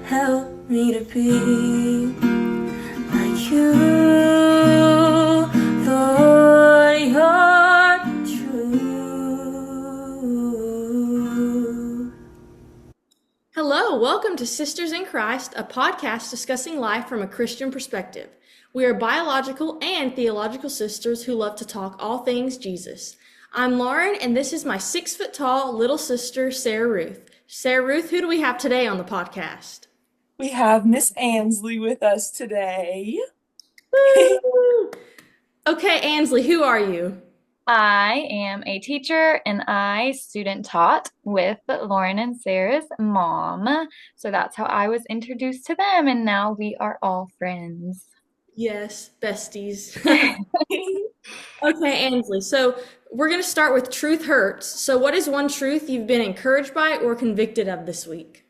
Help me to be like you, Lord, you're true. Hello, welcome to Sisters in Christ, a podcast discussing life from a Christian perspective. We are biological and theological sisters who love to talk all things Jesus. I'm Lauren, and this is my 6-foot-tall little sister, Sarah Ruth. Sarah Ruth, who do we have today on the podcast? We have Miss Ansley with us today. Woo! Okay, Ansley, who are you? I am a teacher and I student taught with Lauren and Sarah's mom. So that's how I was introduced to them, and now we are all friends. Yes, besties. Okay, Ansley, so we're going to start with Truth Hurts. So, what is one truth you've been encouraged by or convicted of this week?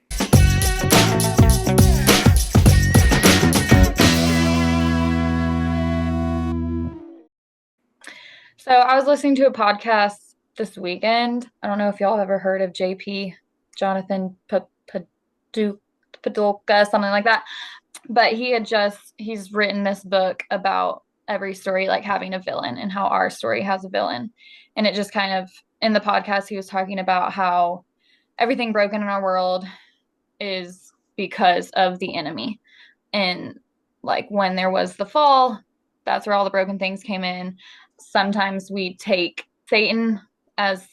So I was listening to a podcast this weekend. I don't know if y'all have ever heard of JP, Jonathan Padulka, something like that. But he's written this book about every story like having a villain and how our story has a villain. And it just kind of, in the podcast, he was talking about how everything broken in our world is because of the enemy. And like when there was the fall, that's where all the broken things came in. Sometimes we take Satan as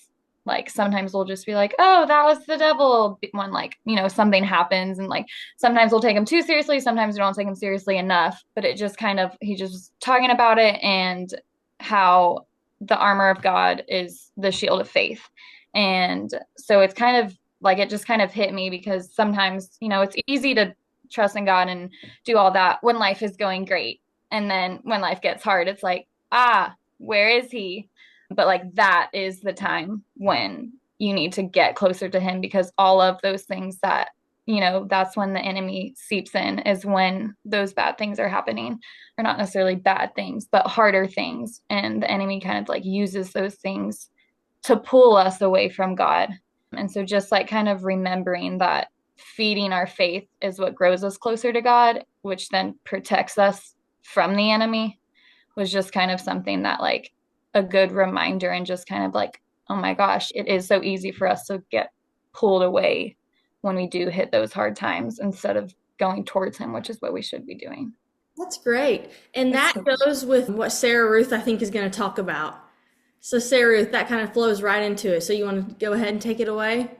like, sometimes we'll just be like, oh, that was the devil when like, something happens, and like sometimes we'll take him too seriously, sometimes we don't take him seriously enough. But it just kind of, he just was talking about it and how the armor of God is the shield of faith. And so it's kind of like, it just kind of hit me because sometimes, it's easy to trust in God and do all that when life is going great. And then when life gets hard, it's like, where is he? But like that is the time when you need to get closer to him, because all of those things that, that's when the enemy seeps in, is when those bad things are happening. Or not necessarily bad things, but harder things. And the enemy kind of like uses those things to pull us away from God. And so just like kind of remembering that feeding our faith is what grows us closer to God, which then protects us from the enemy, was just kind of something that like a good reminder, and just kind of like, oh my gosh, it is so easy for us to get pulled away when we do hit those hard times instead of going towards him, which is what we should be doing. That's great. And that goes with what Sarah Ruth, I think, is going to talk about. So, Sarah Ruth, that kind of flows right into it. So, you want to go ahead and take it away?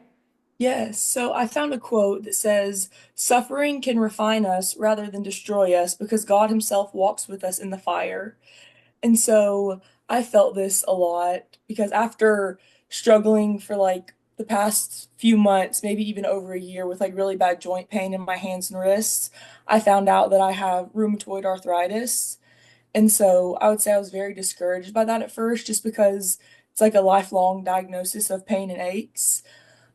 Yes, so I found a quote that says, "Suffering can refine us rather than destroy us because God Himself walks with us in the fire." And so I felt this a lot because after struggling for like the past few months, maybe even over a year, with like really bad joint pain in my hands and wrists, I found out that I have rheumatoid arthritis. And so I would say I was very discouraged by that at first, just because it's like a lifelong diagnosis of pain and aches.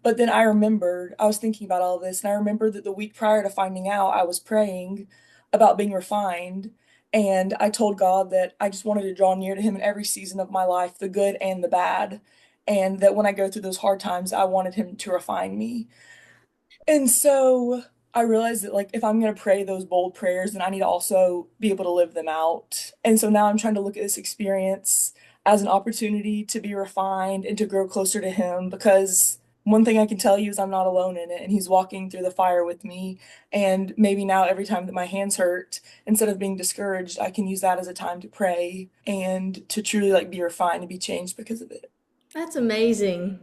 But then I was thinking about all this, and I remembered that the week prior to finding out, I was praying about being refined. And I told God that I just wanted to draw near to Him in every season of my life, the good and the bad. And that when I go through those hard times, I wanted Him to refine me. And so I realized that, like, if I'm going to pray those bold prayers, then I need to also be able to live them out. And so now I'm trying to look at this experience as an opportunity to be refined and to grow closer to Him, because one thing I can tell you is I'm not alone in it, and He's walking through the fire with me. And maybe now, every time that my hands hurt, instead of being discouraged, I can use that as a time to pray and to truly like be refined and be changed because of it. That's amazing.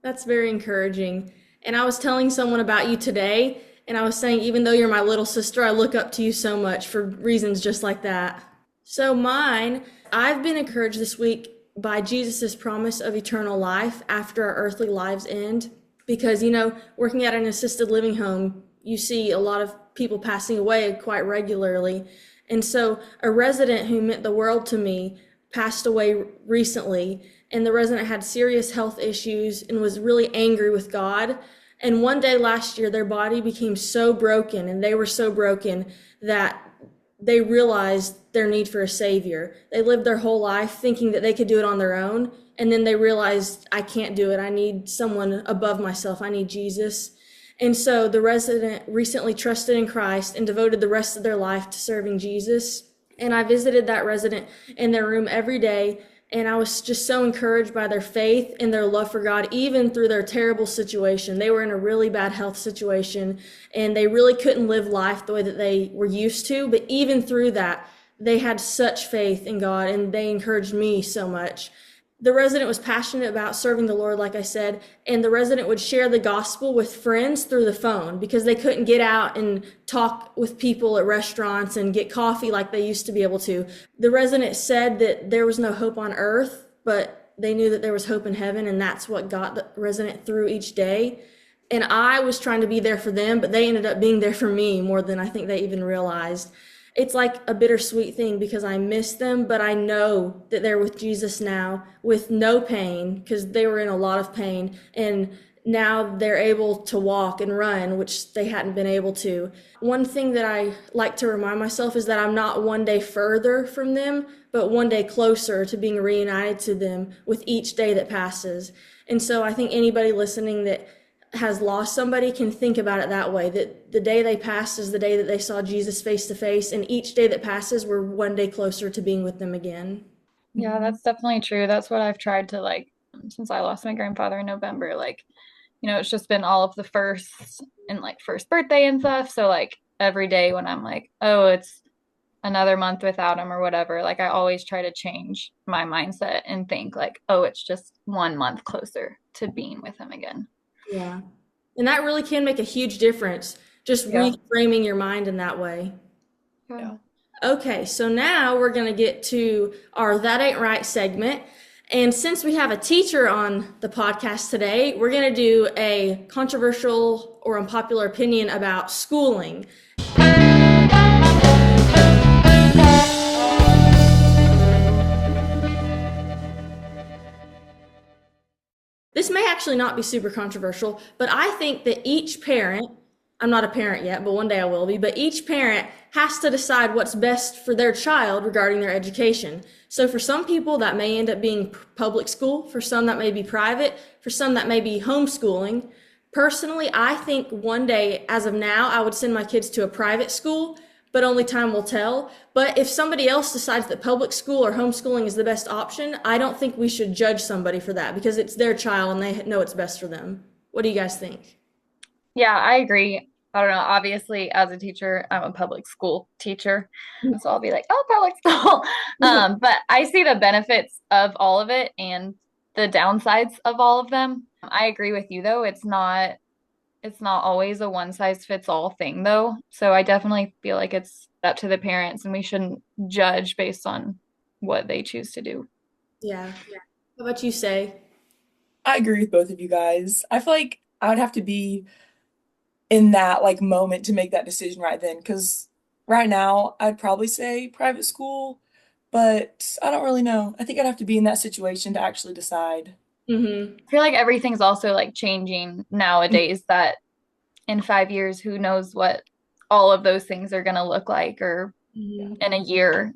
That's very encouraging. And I was telling someone about you today, and I was saying, even though you're my little sister, I look up to you so much for reasons just like that. So, mine, I've been encouraged this week by Jesus' promise of eternal life after our earthly lives end. Because, working at an assisted living home, you see a lot of people passing away quite regularly. And so, a resident who meant the world to me passed away recently, and the resident had serious health issues and was really angry with God. And one day last year, their body became so broken, and they were so broken that they realized their need for a savior. They lived their whole life thinking that they could do it on their own, and then they realized, I can't do it. I need someone above myself. I need Jesus. And so the resident recently trusted in Christ and devoted the rest of their life to serving Jesus. And I visited that resident in their room every day, and I was just so encouraged by their faith and their love for God, even through their terrible situation. They were in a really bad health situation, and they really couldn't live life the way that they were used to. But even through that, they had such faith in God, and they encouraged me so much. The resident was passionate about serving the Lord, like I said, and the resident would share the gospel with friends through the phone because they couldn't get out and talk with people at restaurants and get coffee like they used to be able to. The resident said that there was no hope on earth, but they knew that there was hope in heaven, and that's what got the resident through each day. And I was trying to be there for them, but they ended up being there for me more than I think they even realized. It's like a bittersweet thing because I miss them, but I know that they're with Jesus now with no pain because they were in a lot of pain, and now they're able to walk and run, which they hadn't been able to. One thing that I like to remind myself is that I'm not one day further from them, but one day closer to being reunited to them with each day that passes. And so I think anybody listening that has lost somebody can think about it that way, that the day they passed is the day that they saw Jesus face to face, and each day that passes we're one day closer to being with them again. Yeah, that's definitely true. That's what I've tried to like since I lost my grandfather in November. Like, it's just been all of the firsts and like first birthday and stuff. So like every day when I'm like, oh, it's another month without him or whatever, like I always try to change my mindset and think like, oh, it's just 1 month closer to being with him again. Yeah. And that really can make a huge difference, just Yeah. reframing your mind in that way. Yeah. Okay, so now we're going to get to our That Ain't Right segment. And since we have a teacher on the podcast today, we're going to do a controversial or unpopular opinion about schooling. This may actually not be super controversial, but I think that each parent, I'm not a parent yet, but one day I will be, but each parent has to decide what's best for their child regarding their education. So for some people, that may end up being public school. For some, that may be private. For some, that may be homeschooling. Personally, I think one day, as of now, I would send my kids to a private school, but only time will tell. But if somebody else decides that public school or homeschooling is the best option, I don't think we should judge somebody for that because it's their child and they know it's best for them. What do you guys think? Yeah, I agree. I don't know. Obviously, as a teacher, I'm a public school teacher. So I'll be like, oh, public school. But I see the benefits of all of it and the downsides of all of them. I agree with you, though. It's not always a one size fits all thing, though. So I definitely feel like it's up to the parents and we shouldn't judge based on what they choose to do. Yeah. How about you, Say? I agree with both of you guys. I feel like I would have to be in that like moment to make that decision right then, because right now I'd probably say private school, but I don't really know. I think I'd have to be in that situation to actually decide. Mm-hmm. I feel like everything's also like changing nowadays that in 5 years, who knows what all of those things are going to look like or in a year,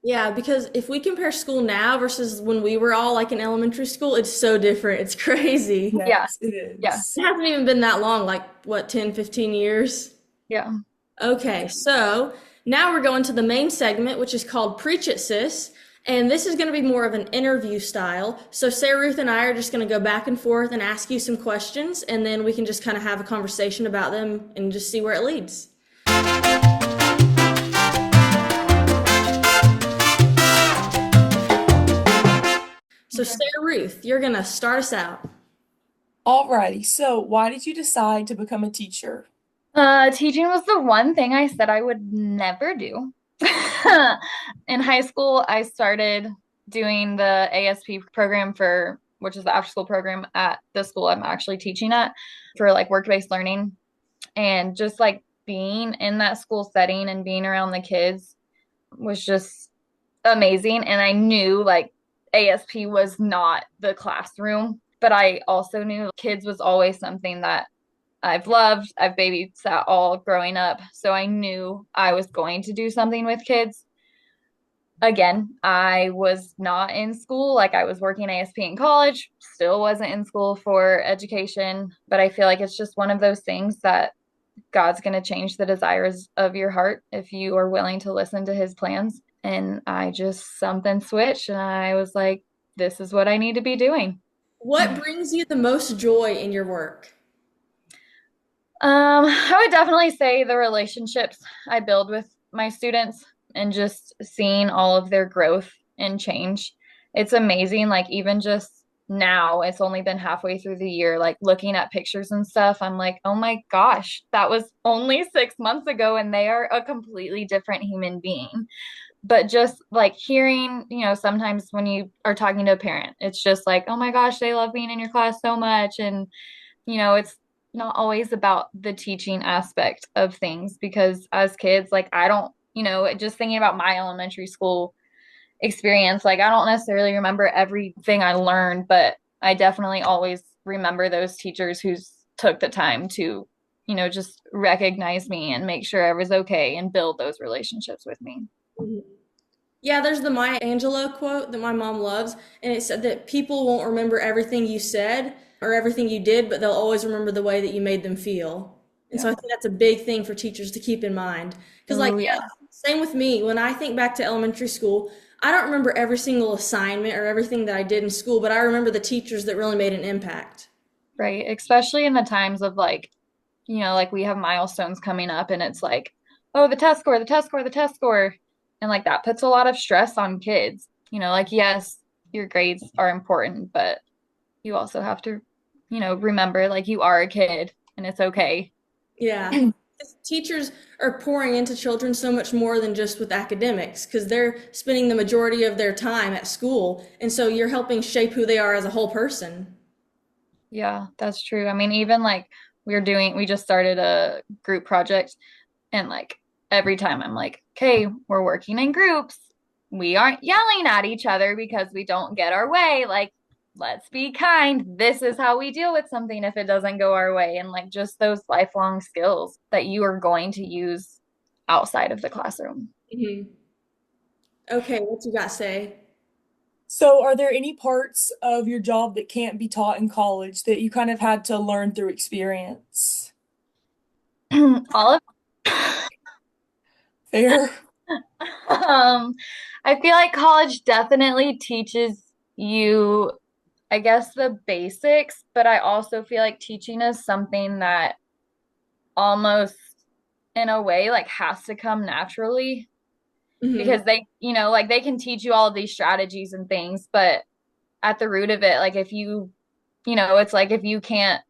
Yeah, because if we compare school now versus when we were all like in elementary school, it's so different. It's crazy. Yes, it is. Yeah. It hasn't even been that long, like what, 10, 15 years? Yeah. Okay, so now we're going to the main segment, which is called Preach It, Sis. And this is going to be more of an interview style. So Sarah Ruth and I are just going to go back and forth and ask you some questions, and then we can just kind of have a conversation about them and just see where it leads. So Sarah Ruth, you're going to start us out. Alrighty, so why did you decide to become a teacher? Teaching was the one thing I said I would never do. In high school, I started doing the ASP program which is the after school program at the school I'm actually teaching at for like work-based learning. And just like being in that school setting and being around the kids was just amazing. And I knew like ASP was not the classroom, but I also knew kids was always something that I've loved. I've babysat all growing up. So I knew I was going to do something with kids. again, I was not in school. Like I was working ASP in college, still wasn't in school for education. But I feel like it's just one of those things that God's going to change the desires of your heart if you are willing to listen to his plans. And I just, something switched and I was like, this is what I need to be doing. What brings you the most joy in your work? I would definitely say the relationships I build with my students and just seeing all of their growth and change. It's amazing. Like, even just now, it's only been halfway through the year, like looking at pictures and stuff, I'm like, oh my gosh, that was only 6 months ago, and they are a completely different human being. But just like hearing, sometimes when you are talking to a parent, it's just like, oh my gosh, they love being in your class so much. And it's not always about the teaching aspect of things because as kids, like I don't, just thinking about my elementary school experience, like I don't necessarily remember everything I learned, but I definitely always remember those teachers who took the time to, just recognize me and make sure I was okay and build those relationships with me. Yeah, there's the Maya Angelou quote that my mom loves, and it said that people won't remember everything you said or everything you did, but they'll always remember the way that you made them feel. And so I Yeah. think that's a big thing for teachers to keep in mind. Because, like, Oh, yeah, yeah. same with me. When I think back to elementary school, I don't remember every single assignment or everything that I did in school, but I remember the teachers that really made an impact. Right. Especially in the times of like, like we have milestones coming up and it's like, oh, the test score, the test score, the test score. And like that puts a lot of stress on kids. Like, yes, your grades are important, but you also have to, remember like you are a kid and it's okay. Yeah. 'Cause teachers are pouring into children so much more than just with academics because they're spending the majority of their time at school. And so you're helping shape who they are as a whole person. Yeah, that's true. I mean, even like we just started a group project and like every time I'm like, okay, we're working in groups. We aren't yelling at each other because we don't get our way. Like, let's be kind. This is how we deal with something if it doesn't go our way. And like just those lifelong skills that you are going to use outside of the classroom. Hmm. Okay, what you got to say? So, are there any parts of your job that can't be taught in college that you kind of had to learn through experience? All of Fair. um I feel like college definitely teaches you, I guess, the basics, but I also feel like teaching is something that almost in a way like has to come naturally Hmm. because they, like they can teach you all of these strategies and things, but at the root of it, like if you, it's like if you can't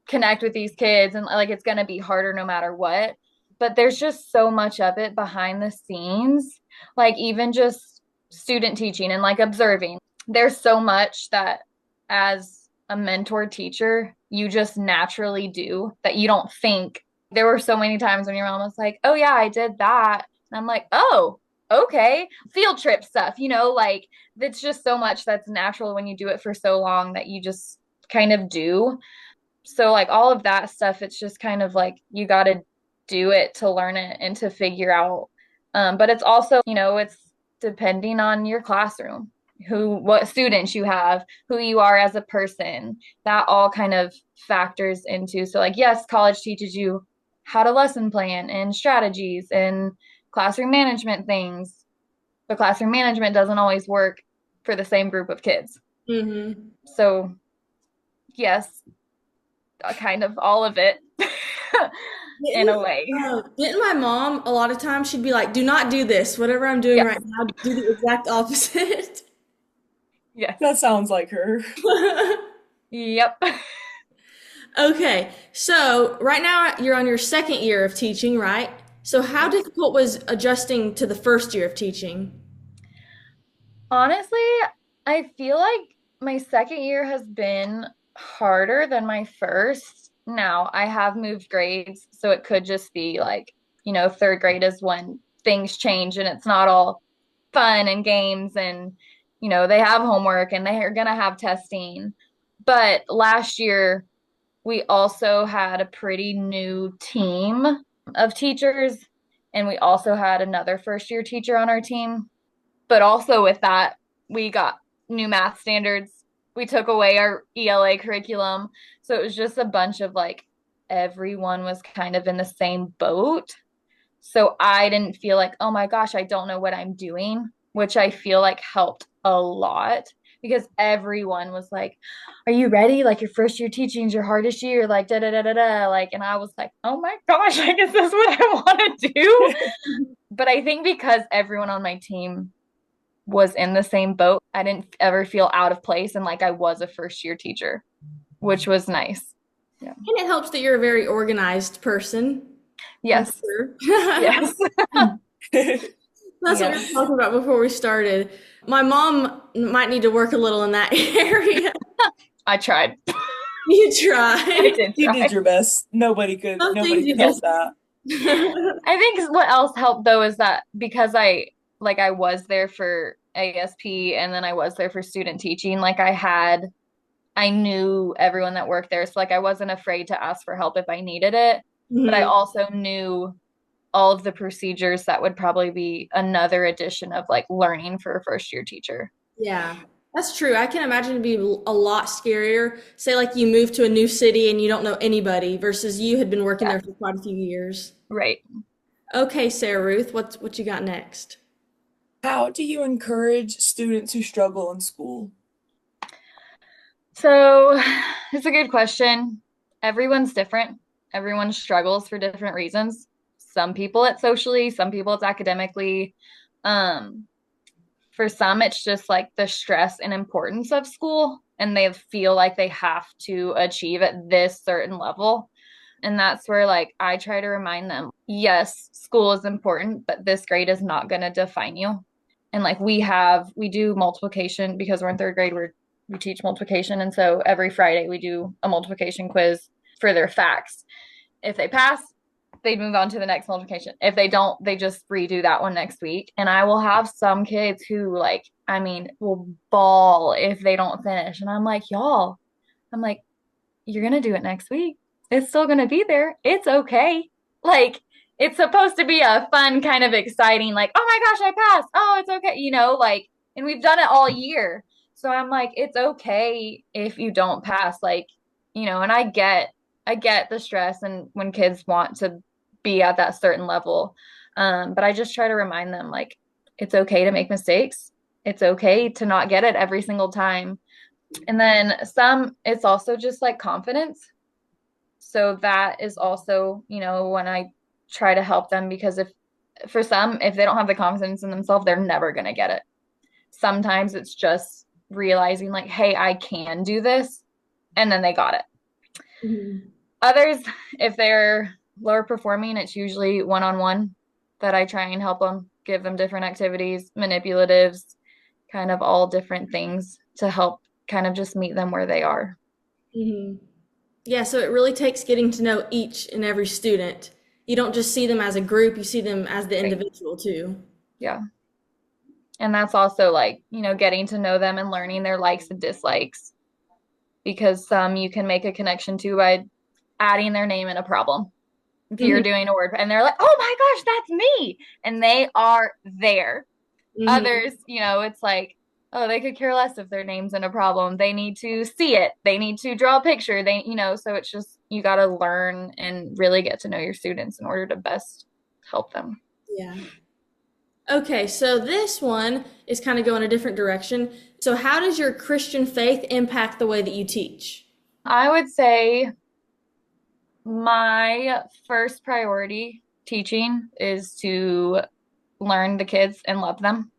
connect with these kids and like it's going to be harder no matter what. But there's just so much of it behind the scenes, like even just student teaching and like observing. There's so much that as a mentor teacher, you just naturally do that you don't think. There were so many times when your mom was like, oh, yeah, I did that. And I'm like, oh, okay. Field trip stuff, like it's just so much that's natural when you do it for so long that you just kind of do. So like all of that stuff, it's just kind of like you got to do it to learn it and to figure out. But it's also, it's depending on your classroom, what students you have, who you are as a person, that all kind of factors into. So like, yes, college teaches you how to lesson plan and strategies and classroom management things, but classroom management doesn't always work for the same group of kids. Hmm. So yes, kind of all of it in a Didn't, way. didn't my mom, a lot of times, she'd be like, do not do this. Whatever I'm doing Yes. right now, do the exact opposite. Yes. That sounds like her. Yep. Okay, so right now you're on your second year of teaching, right? So how Yep. difficult was adjusting to the first year of teaching? Honestly, I feel like my second year has been harder than my first. Now, I have moved grades, so it could just be like, third grade is when things change and it's not all fun and games and, they have homework and they're going to have testing. But last year, we also had a pretty new team of teachers, and we also had another first year teacher on our team. But also with that, we got new math standards. We took away our ELA curriculum. So it was just a bunch of like everyone was kind of in the same boat. So I didn't feel like, oh my gosh, I don't know what I'm doing, which I feel like helped a lot because everyone was like, are you ready? Like your first year teaching is your hardest year, like da da da da da. Like, and I was like, oh my gosh, I guess that's what I want to do. But I think because everyone on my team was in the same boat, I didn't ever feel out of place and like I was a first year teacher, which was nice. Yeah. And it helps that you're a very organized person. Yes. Sure. Yes. That's what we were talking about before we started. My mom might need to work a little in that area. I tried. You tried. You did your best. Nobody could help that. I think what else helped though is that because I was there for ASP and then I was there for student teaching, like I knew everyone that worked there. So like I wasn't afraid to ask for help if I needed it. Mm-hmm. But I also knew all of the procedures that would probably be another addition of like learning for a first year teacher. Yeah, that's true. I can imagine it'd be a lot scarier. Say like you move to a new city and you don't know anybody versus you had been working there for quite a few years. Right. Okay, Sarah Ruth, what you got next? How do you encourage students who struggle in school? So it's a good question. Everyone's different. Everyone struggles for different reasons. Some people it's socially, some people it's academically. For some, it's just like the stress and importance of school, and they feel like they have to achieve at this certain level. And that's where like I try to remind them, yes, school is important, but this grade is not going to define you. And like we do multiplication because we're in third grade, we teach multiplication. And so every Friday we do a multiplication quiz for their facts. If they pass, they move on to the next multiplication. If they don't, they just redo that one next week. And I will have some kids who like, I mean, will bawl if they don't finish. And I'm like, y'all, you're going to do it next week. It's still going to be there. It's okay. Like, it's supposed to be a fun kind of exciting, like, oh my gosh, I passed. Oh, it's okay. You know, like, and we've done it all year. So I'm like, it's okay if you don't pass. Like, you know, and I get the stress and when kids want to be at that certain level. But I just try to remind them, like, it's okay to make mistakes. It's okay to not get it every single time. And then it's also just like confidence. So that is also, you know, when I try to help them, because if they don't have the confidence in themselves, they're never going to get it. Sometimes it's just realizing like, hey, I can do this. And then they got it. Mm-hmm. Others, if they're lower performing, it's usually one-on-one that I try and help them, give them different activities, manipulatives, kind of all different things to help kind of just meet them where they are. Mm-hmm. Yeah, so it really takes getting to know each and every student. You don't just see them as a group, you see them as the individual too. Yeah. And that's also like, you know, getting to know them and learning their likes and dislikes, because some you can make a connection to by adding their name in a problem. If you're doing a word and they're like, oh my gosh, that's me. And they are there. Mm-hmm. Others, you know, it's like, oh, they could care less if their name's in a problem. They need to see it. They need to draw a picture. You know, so it's just, you got to learn and really get to know your students in order to best help them. Yeah. Okay, so this one is kind of going a different direction. So how does your Christian faith impact the way that you teach? I would say my first priority teaching is to learn the kids and love them.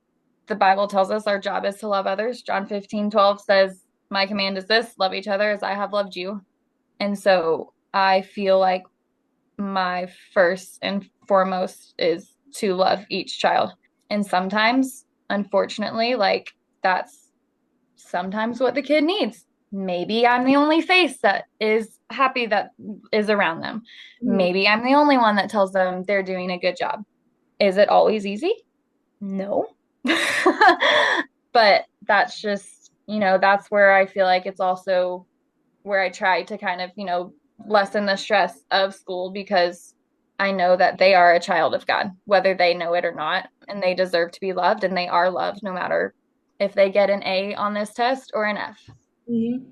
The Bible tells us our job is to love others. John 15:12 says, my command is this, love each other as I have loved you. And so I feel like my first and foremost is to love each child. And sometimes, unfortunately, like that's sometimes what the kid needs. Maybe I'm the only face that is happy that is around them. Maybe I'm the only one that tells them they're doing a good job. Is it always easy? No. But that's just, you know, that's where I feel like it's also where I try to kind of, you know, lessen the stress of school, because I know that they are a child of God, whether they know it or not. and they deserve to be loved, and they are loved no matter if they get an A on this test or an F. Mhm.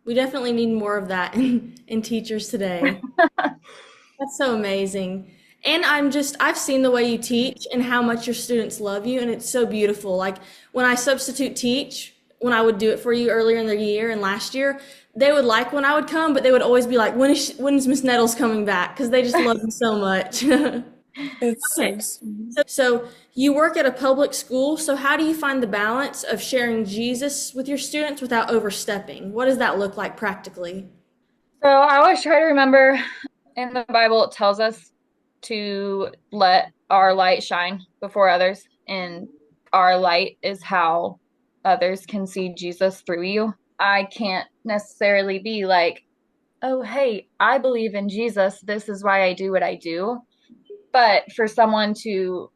We definitely need more of that in teachers today. That's so amazing. And I've seen the way you teach and how much your students love you, and it's so beautiful. Like when I substitute teach, when I would do it for you earlier in the year and last year, they would like when I would come, but they would always be like, when's Miss Nettles coming back? Because they just love you so much. It's so Okay. sweet. So you work at a public school, so how do you find the balance of sharing Jesus with your students without overstepping? What does that look like practically? So I always try to remember in the Bible, it tells us to let our light shine before others, and our light is how others can see Jesus through you. I can't necessarily be like, oh, hey, I believe in Jesus. This is why I do what I do. But for someone to,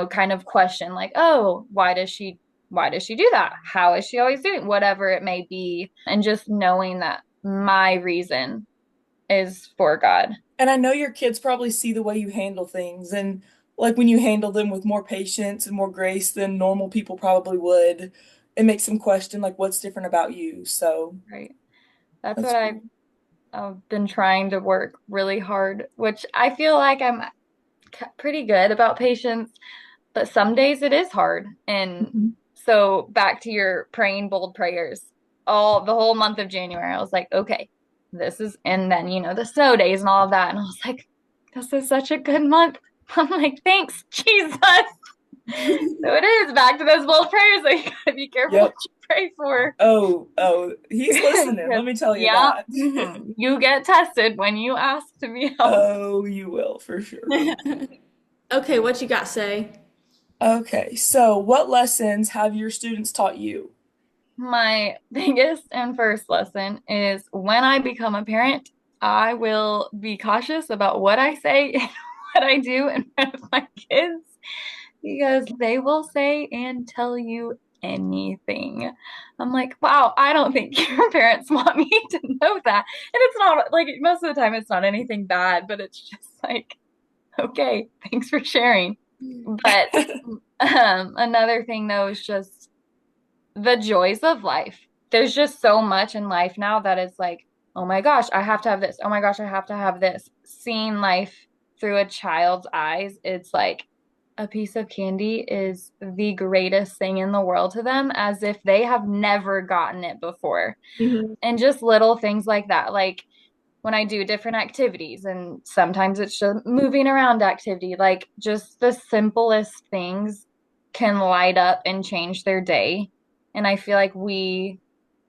kind of question like, oh, why does she do that? How is she always doing whatever it may be? And just knowing that my reason is for God. And I know your kids probably see the way you handle things, and like when you handle them with more patience and more grace than normal people probably would, it makes them question like what's different about you. So Right. That's that's what I've, cool. I've been trying to work really hard, which I feel like I'm pretty good about patience, but some days it is hard. And Mhm. so back to your praying bold prayers, all the whole month of January, I was like, okay, and then, the snow days and all of that. And I was like, this is such a good month. I'm like, thanks, Jesus. So it is back to those bold prayers. Like, you gotta be careful what Yep. you pray for. Oh, he's listening. Because, Let me tell you yeah, that. you get tested when you ask to be helped. Oh, you will for sure. Okay, what you got, say? Okay, so what lessons have your students taught you? My biggest and first lesson is when I become a parent, I will be cautious about what I say and what I do in front of my kids because they will say and tell you anything. I'm like, wow, I don't think your parents want me to know that. And it's not like most of the time, it's not anything bad, but it's just like, okay, thanks for sharing. But another thing though is just the joys of life. There's just so much in life now that is like, oh my gosh, I have to have this. Oh my gosh, I have to have this. Seeing life through a child's eyes, it's like a piece of candy is the greatest thing in the world to them, as if they have never gotten it before. Mhm. And just little things like that. Like when I do different activities, and sometimes it's just moving around activity, like just the simplest things can light up and change their day. And I feel like we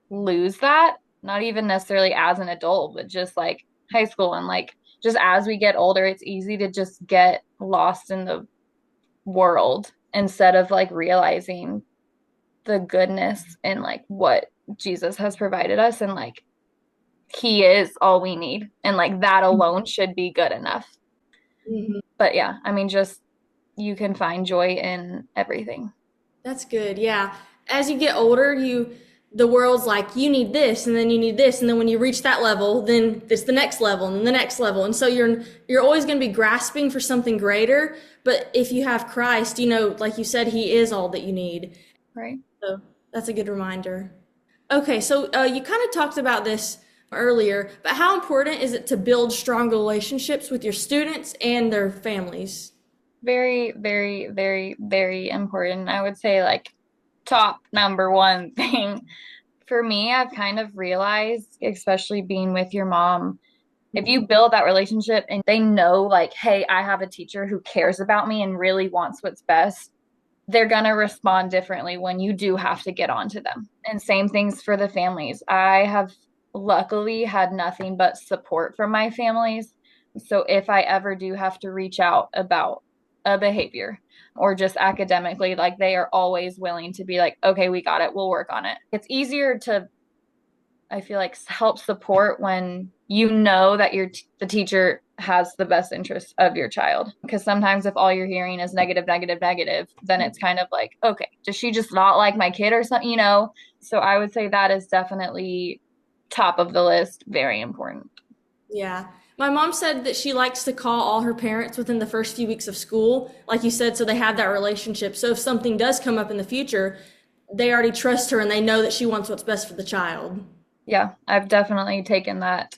lose that, not even necessarily as an adult, but just like high school and like just as we get older, it's easy to just get lost in the world instead of like realizing the goodness and like what Jesus has provided us, and like he is all we need, and like that alone should be good enough. Mhm. But yeah, I mean, just you can find joy in everything. That's good. Yeah. As you get older, the world's like you need this and then you need this and then when you reach that level, then it's the next level and the next level. And so you're always going to be grasping for something greater, but if you have Christ, like you said, he is all that you need. Right. So that's a good reminder. Okay, so you kind of talked about this earlier, but how important is it to build strong relationships with your students and their families? Very, very, very, very important. I would say like top number one thing for me, I've kind of realized, especially being with your mom, if you build that relationship and they know like, hey, I have a teacher who cares about me and really wants what's best, they're going to respond differently when you do have to get on to them. And same things for the families. I have luckily had nothing but support from my families. So if I ever do have to reach out about a behavior or just academically, like they are always willing to be like, okay, we got it. We'll work on it. It's easier to, I feel like, help support when you know that the teacher has the best interest of your child. Because sometimes if all you're hearing is negative, negative, negative, then it's kind of like, okay, does she just not like my kid or something, So I would say that is definitely top of the list, very important. Yeah. My mom said that she likes to call all her parents within the first few weeks of school, like you said, so they have that relationship. So if something does come up in the future, they already trust her and they know that she wants what's best for the child. Yeah, I've definitely taken that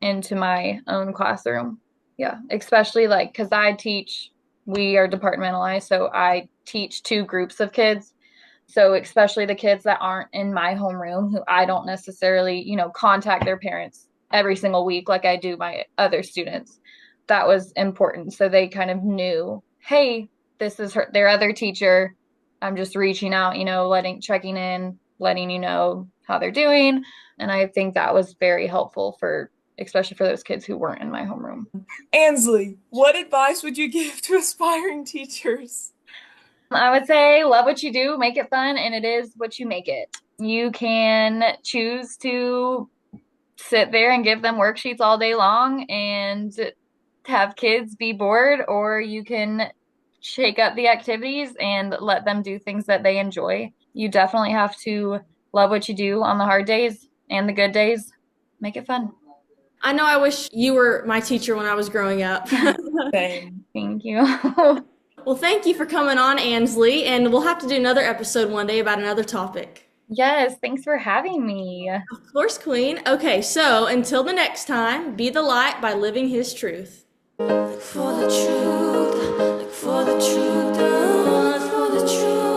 into my own classroom. Yeah, especially like because we are departmentalized, so I teach two groups of kids. So especially the kids that aren't in my homeroom, who I don't necessarily, contact their parents every single week like I do my other students. That was important. So they kind of knew, hey, this is their other teacher. I'm just reaching out, checking in, letting you know how they're doing. And I think that was very helpful especially for those kids who weren't in my homeroom. Ansley, what advice would you give to aspiring teachers? I would say love what you do, make it fun, and it is what you make it. You can choose to sit there and give them worksheets all day long and have kids be bored, or you can shake up the activities and let them do things that they enjoy. You definitely have to love what you do on the hard days and the good days. Make it fun. I know I wish you were my teacher when I was growing up. Same. Thank you. Well, thank you for coming on, Ansley, and we'll have to do another episode one day about another topic. Yes, thanks for having me. Of course, Queen. Okay, so until the next time, be the light by living His truth. Look for the truth, look for the truth, for the truth.